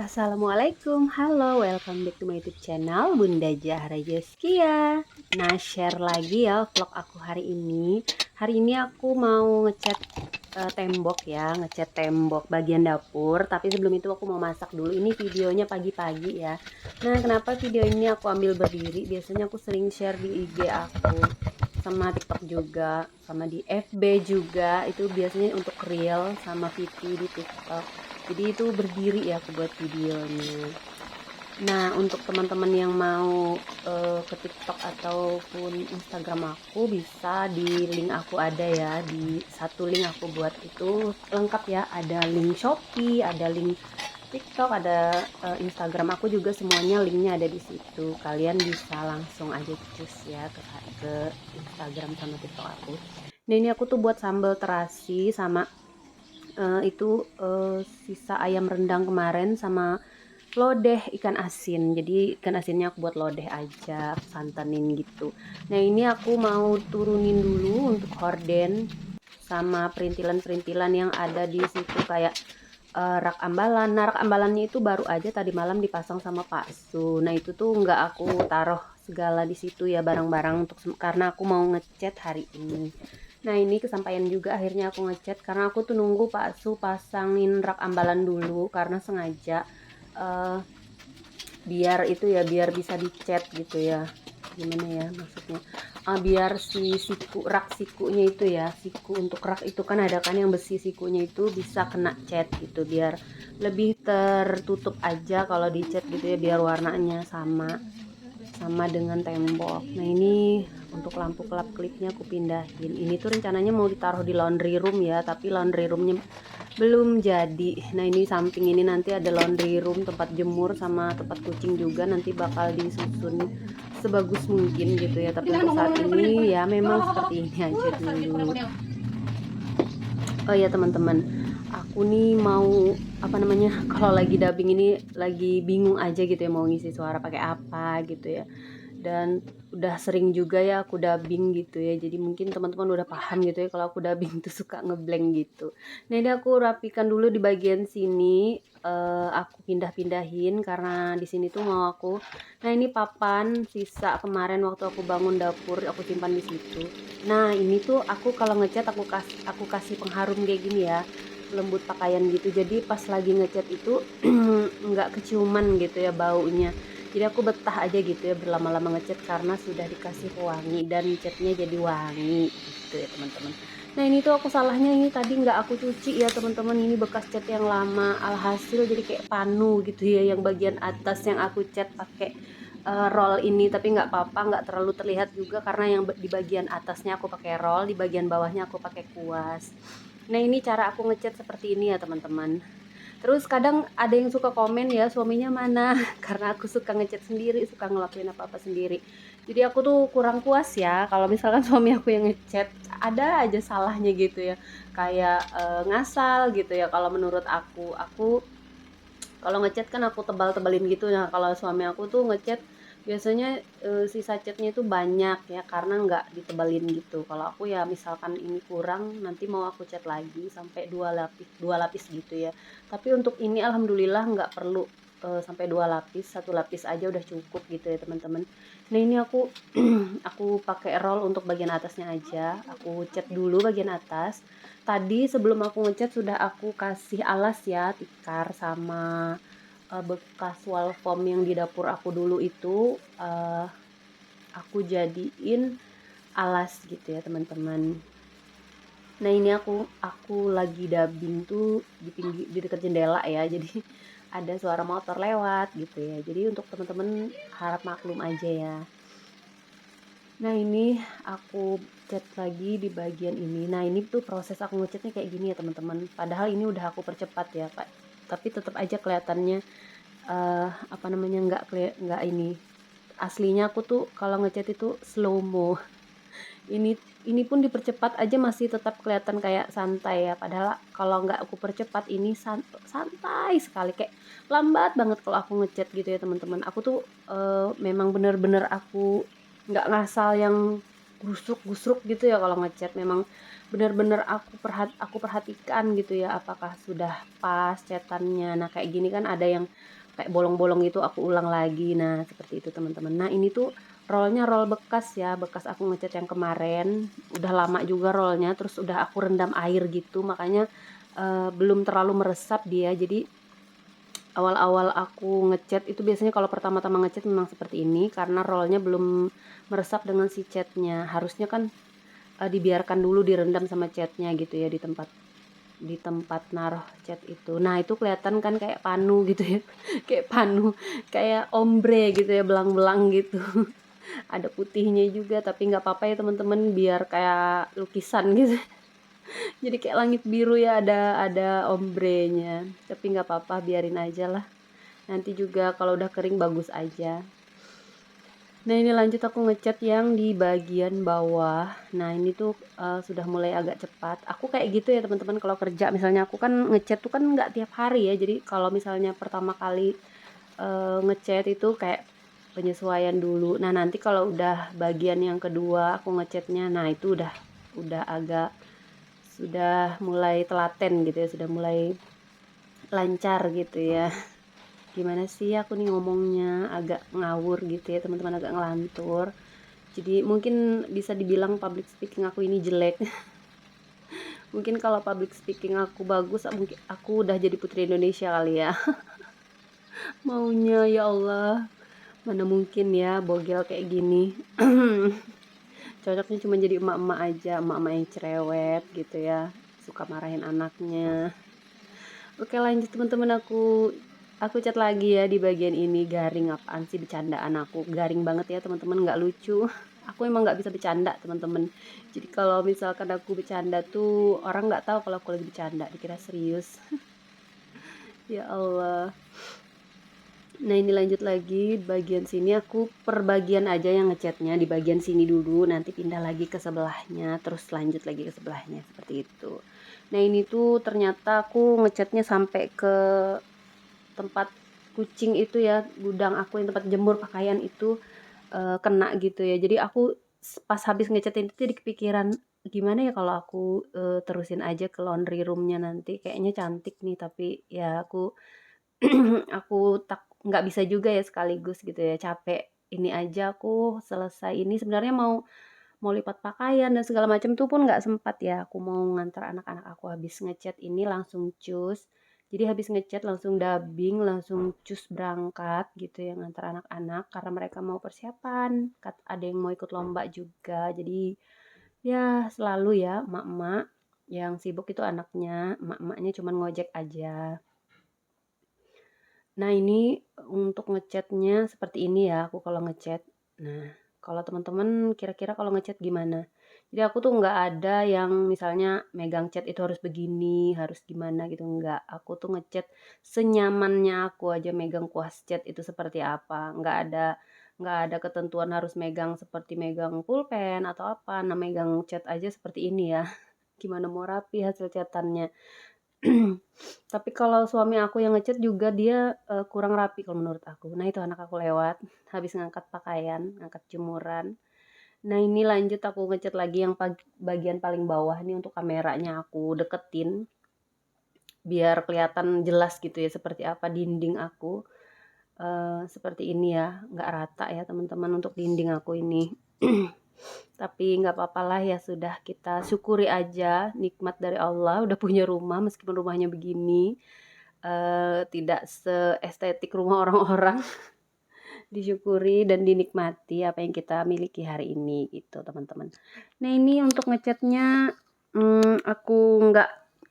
Assalamualaikum, halo, welcome back to my YouTube channel Bunda Zahra Zaskia. Nah, share lagi ya vlog aku hari ini. Hari ini aku mau ngecat tembok ya, ngecat tembok bagian dapur. Tapi sebelum itu aku mau masak dulu. Ini videonya pagi-pagi ya. Nah, kenapa video ini aku ambil berdiri? Biasanya aku sering share di IG aku, sama TikTok juga, sama di FB juga. Itu biasanya untuk reel sama VT di TikTok. Jadi itu berdiri ya aku buat videonya. Nah, untuk teman-teman yang mau ke TikTok ataupun Instagram aku, bisa di link aku ada ya. Di satu link aku buat itu lengkap ya. Ada link Shopee, ada link TikTok, ada Instagram aku juga, semuanya linknya ada di situ. Kalian bisa langsung aja cus ya ke Instagram sama TikTok aku. Nah, ini aku tuh buat sambal terasi sama sisa ayam rendang kemarin sama lodeh ikan asin. Jadi ikan asinnya aku buat lodeh aja, aku santanin gitu. Nah, ini aku mau turunin dulu untuk horden sama perintilan-perintilan yang ada di situ, kayak rak ambalan. Nah, rak ambalannya itu baru aja tadi malam dipasang sama Pak Su. Nah, itu tuh nggak aku taruh segala di situ ya, barang-barang, untuk karena aku mau ngecat hari ini. Nah, ini kesampaian juga akhirnya aku ngecat, karena aku tuh nunggu Pak Su pasangin rak ambalan dulu, karena sengaja uh, biar itu ya, biar bisa dicat gitu ya. Gimana ya maksudnya, biar si rak sikunya itu ya, siku untuk rak itu kan ada kan yang besi sikunya itu bisa kena cat gitu, biar lebih tertutup aja kalau dicat gitu ya, biar warnanya sama sama dengan tembok. Nah, ini untuk lampu kelap-kelipnya aku pindahin. Ini tuh rencananya mau ditaruh di laundry room ya, tapi laundry roomnya belum jadi. Nah, ini samping ini nanti ada laundry room, tempat jemur sama tempat kucing juga, nanti bakal disusun sebagus mungkin gitu ya. Tapi untuk saat ini ya memang seperti ini aja dulu. Oh ya teman-teman, aku nih mau apa namanya, kalau lagi dubbing ini lagi bingung aja gitu ya, mau ngisi suara pakai apa gitu ya. Dan udah sering juga ya aku dubbing gitu ya, jadi mungkin teman-teman udah paham gitu ya kalau aku dubbing tuh suka ngeblank gitu. Nah, ini aku rapikan dulu di bagian sini, aku pindah-pindahin karena di sini tuh mau aku. Nah, ini papan sisa kemarin waktu aku bangun dapur, aku simpan di situ. Nah, ini tuh aku kalau ngecat aku kasih pengharum kayak gini ya, lembut pakaian gitu. Jadi pas lagi ngecat itu nggak keciuman gitu ya baunya. Jadi aku betah aja gitu ya berlama-lama ngecat, karena sudah dikasih pewangi dan catnya jadi wangi gitu ya teman-teman. Nah, ini tuh aku salahnya, ini tadi nggak aku cuci ya teman-teman, ini bekas cat yang lama, alhasil jadi kayak panu gitu ya, yang bagian atas yang aku cat pakai roll ini. Tapi nggak apa-apa, nggak terlalu terlihat juga karena yang di bagian atasnya aku pakai roll, di bagian bawahnya aku pakai kuas. Nah, ini cara aku ngecat seperti ini ya teman-teman. Terus kadang ada yang suka komen ya, suaminya mana? Karena aku suka ngecat sendiri, suka ngelakuin apa-apa sendiri. Jadi aku tuh kurang puas ya kalau misalkan suami aku yang ngecat, ada aja salahnya gitu ya. Kayak ngasal gitu ya kalau menurut aku kalau ngecat kan aku tebal-tebalin gitu. Nah, kalau suami aku tuh ngecat biasanya sisa catnya itu banyak ya, karena nggak ditebalin gitu. Kalau aku ya misalkan ini kurang, nanti mau aku cat lagi sampai dua lapis gitu ya. Tapi untuk ini alhamdulillah nggak perlu sampai dua lapis, satu lapis aja udah cukup gitu ya teman-teman. Nah, ini aku aku pakai roll untuk bagian atasnya aja. Aku cat dulu bagian atas. Tadi sebelum aku ngecat sudah aku kasih alas ya, tikar sama bekas wall foam yang di dapur aku dulu itu, aku jadiin alas gitu ya teman-teman. Nah, ini aku lagi dubbing tuh di dekat jendela ya, jadi ada suara motor lewat gitu ya. Jadi untuk teman-teman harap maklum aja ya. Nah, ini aku cat lagi di bagian ini. Nah, ini tuh proses aku ngecatnya kayak gini ya teman-teman. Padahal ini udah aku percepat ya Pak. Tapi tetap aja kelihatannya apa namanya, nggak ini. Aslinya aku tuh kalau ngecat itu slow mo. Ini pun dipercepat aja masih tetap kelihatan kayak santai ya. Padahal kalau nggak aku percepat ini santai sekali, kayak lambat banget kalau aku ngecat gitu ya teman-teman. Aku tuh memang bener-bener aku nggak ngasal yang gusruk-gusruk gitu ya kalau ngecat. Memang benar-benar aku perhatikan gitu ya, apakah sudah pas cetannya. Nah, kayak gini kan ada yang kayak bolong-bolong gitu, aku ulang lagi. Nah, seperti itu teman-teman. Nah, ini tuh rollnya roll bekas ya, bekas aku ngecat yang kemarin. Udah lama juga rollnya, terus udah aku rendam air gitu, makanya belum terlalu meresap dia. Jadi awal-awal aku ngecat itu biasanya kalau pertama-tama ngecat memang seperti ini karena rollnya belum meresap dengan si catnya. Harusnya kan dibiarkan dulu direndam sama catnya gitu ya di tempat naruh cat itu. Nah, itu kelihatan kan kayak panu gitu ya. Kayak panu, kayak ombre gitu ya, belang-belang gitu. Ada putihnya juga tapi nggak apa-apa ya teman-teman, biar kayak lukisan gitu. Jadi kayak langit biru ya, ada ombrenya. Tapi nggak apa-apa, biarin aja lah. Nanti juga kalau udah kering bagus aja. Nah, ini lanjut aku ngecat yang di bagian bawah. Nah, ini tuh sudah mulai agak cepat. Aku kayak gitu ya teman-teman, kalau kerja misalnya aku kan ngecat tuh kan nggak tiap hari ya. Jadi kalau misalnya pertama kali ngecat itu kayak penyesuaian dulu. Nah, nanti kalau udah bagian yang kedua aku ngecatnya, nah itu udah agak sudah mulai telaten gitu ya, sudah mulai lancar gitu ya. Gimana sih aku nih ngomongnya, agak ngawur gitu ya teman-teman, agak ngelantur. Jadi mungkin bisa dibilang public speaking aku ini jelek. Mungkin kalau public speaking aku bagus, mungkin aku udah jadi putri Indonesia kali ya. Maunya ya Allah, mana mungkin ya bogel kayak gini. Cocoknya cuma jadi emak-emak aja, emak-emak yang cerewet gitu ya, suka marahin anaknya. Oke, lanjut teman-teman, aku cat lagi ya di bagian ini. Garing apaan sih, bercandaan aku garing banget ya teman-teman, nggak lucu. Aku emang nggak bisa bercanda teman-teman. Jadi kalau misalkan aku bercanda tuh orang nggak tahu kalau aku lagi bercanda, dikira serius. Ya Allah. Nah, ini lanjut lagi bagian sini, aku per bagian aja yang ngecatnya di bagian sini dulu, nanti pindah lagi ke sebelahnya, terus lanjut lagi ke sebelahnya seperti itu. Nah, ini tuh ternyata aku ngecatnya sampai ke tempat kucing itu ya, gudang aku yang tempat jemur pakaian itu kena gitu ya. Jadi aku pas habis ngecatin itu jadi kepikiran, gimana ya kalau aku terusin aja ke laundry roomnya nanti, kayaknya cantik nih, tapi ya aku aku nggak bisa juga ya sekaligus gitu ya, capek. Ini aja aku selesai ini sebenarnya mau mau lipat pakaian dan segala macam tuh pun nggak sempat ya. Aku mau ngantar anak-anak aku, habis ngecat ini langsung cus. Jadi habis ngecat langsung dubbing, langsung cus berangkat gitu ya, ngantar anak-anak karena mereka mau persiapan. Ada yang mau ikut lomba juga. Jadi ya selalu ya emak-emak yang sibuk itu anaknya, emak-emaknya cuman ngojek aja. Nah, ini untuk ngecatnya seperti ini ya aku kalau ngecat. Nah, kalau teman-teman kira-kira kalau ngecat gimana? Jadi aku tuh nggak ada yang misalnya megang cat itu harus begini, harus gimana gitu, nggak. Aku tuh ngecat senyamannya aku aja megang kuas cat itu seperti apa. Nggak ada ketentuan harus megang seperti megang pulpen atau apa. Nah, megang cat aja seperti ini ya. Gimana mau rapi hasil catannya. Tapi kalau suami aku yang ngecat juga dia kurang rapi kalau menurut aku. Nah, itu anak aku lewat habis ngangkat pakaian, ngangkat jemuran. Nah, ini lanjut aku ngecat lagi yang bagian paling bawah nih, untuk kameranya aku deketin biar kelihatan jelas gitu ya seperti apa dinding aku. Seperti ini ya, nggak rata ya teman-teman untuk dinding aku ini. Tapi nggak apa-apa lah, ya sudah, kita syukuri aja nikmat dari Allah udah punya rumah meskipun rumahnya begini. Tidak seestetik rumah orang-orang. Disyukuri dan dinikmati apa yang kita miliki hari ini gitu teman-teman. Nah, ini untuk ngecatnya aku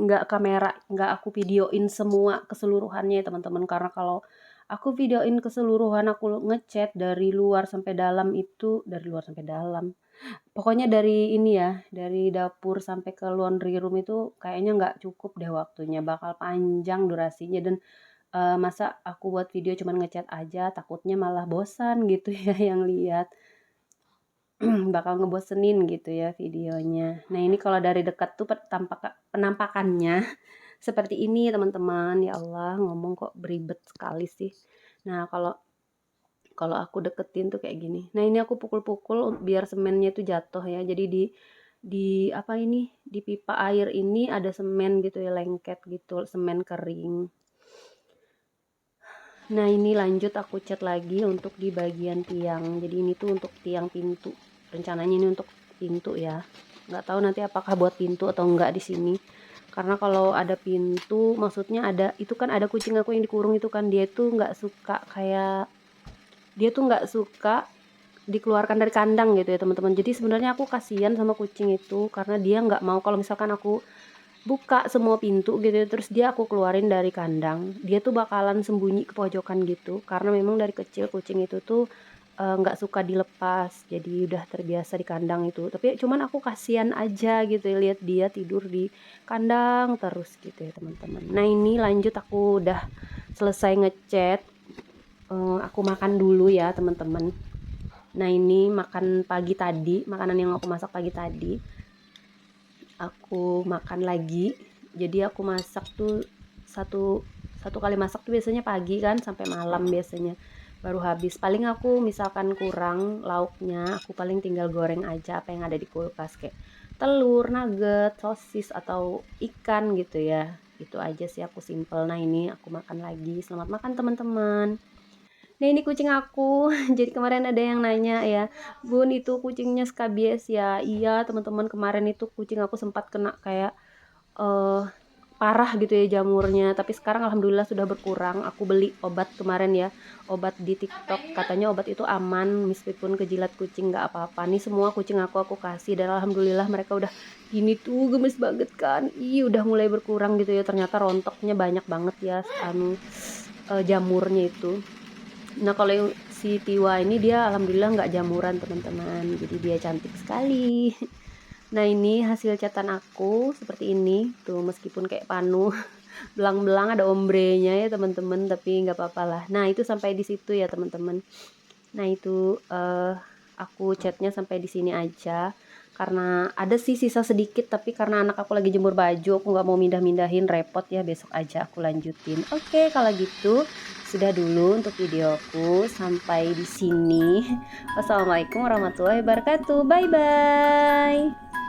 nggak kamera, nggak aku videoin semua keseluruhannya ya teman-teman, karena kalau aku videoin keseluruhan aku ngecat dari luar sampai dalam itu, dari luar sampai dalam, pokoknya dari ini ya, dari dapur sampai ke laundry room itu kayaknya nggak cukup deh waktunya, bakal panjang durasinya. Dan masa aku buat video cuman ngecat aja, takutnya malah bosan gitu ya yang lihat. Bakal ngebosenin gitu ya videonya. Nah, ini kalau dari dekat tuh penampakannya seperti ini teman-teman. Ya Allah, ngomong kok beribet sekali sih. Nah, kalau kalau aku deketin tuh kayak gini. Nah ini aku pukul-pukul biar semennya tuh jatuh ya. Jadi di apa ini, di pipa air ini ada semen gitu ya, lengket gitu, semen kering. Nah ini lanjut aku cat lagi untuk di bagian tiang. Jadi ini tuh untuk tiang pintu. Rencananya ini untuk pintu ya. Nggak tahu nanti apakah buat pintu atau enggak di sini. Karena kalau ada pintu, maksudnya ada itu kan ada kucing aku yang dikurung itu kan dia tuh nggak suka kayak dia tuh nggak suka dikeluarkan dari kandang gitu ya teman-teman. Jadi sebenarnya aku kasihan sama kucing itu karena dia nggak mau kalau misalkan aku buka semua pintu gitu ya, terus dia aku keluarin dari kandang, dia tuh bakalan sembunyi ke pojokan gitu karena memang dari kecil kucing itu tuh nggak suka dilepas, jadi udah terbiasa di kandang itu. Tapi cuman aku kasihan aja gitu ya lihat dia tidur di kandang terus gitu ya teman-teman. Nah ini lanjut aku udah selesai ngecat. Aku makan dulu ya teman-teman. Nah ini makan pagi tadi, makanan yang aku masak pagi tadi aku makan lagi. Jadi aku masak tuh satu satu kali masak tuh biasanya pagi kan sampai malam biasanya baru habis. Paling aku misalkan kurang lauknya, aku paling tinggal goreng aja apa yang ada di kulkas kayak telur, nugget, sosis atau ikan gitu ya. Itu aja sih aku simple. Nah ini aku makan lagi. Selamat makan teman-teman. Nah ini kucing aku. Jadi kemarin ada yang nanya ya, Bun itu kucingnya skabies ya. Iya teman-teman, kemarin itu kucing aku sempat kena kayak eh parah gitu ya jamurnya. Tapi sekarang alhamdulillah sudah berkurang. Aku beli obat kemarin ya, obat di TikTok. Katanya obat itu aman meskipun kejilat kucing nggak apa-apa. Nih semua kucing aku kasih dan alhamdulillah mereka udah gini tuh gemes banget kan. Ih udah mulai berkurang gitu ya. Ternyata rontoknya banyak banget ya jamurnya itu. Nah kalau yang si Tiwa ini dia alhamdulillah nggak jamuran teman-teman, jadi dia cantik sekali. Nah ini hasil catatan aku seperti ini tuh, meskipun kayak panu belang-belang ada ombrenya ya teman-teman, tapi nggak apa-apa lah. Nah itu sampai di situ ya teman-teman. Nah itu aku catnya sampai di sini aja karena ada sih sisa sedikit, tapi karena anak aku lagi jemur baju aku nggak mau mindah-mindahin, repot ya, besok aja aku lanjutin. Oke kalau gitu sudah dulu untuk videoku sampai di sini. Wassalamualaikum warahmatullahi wabarakatuh. Bye bye.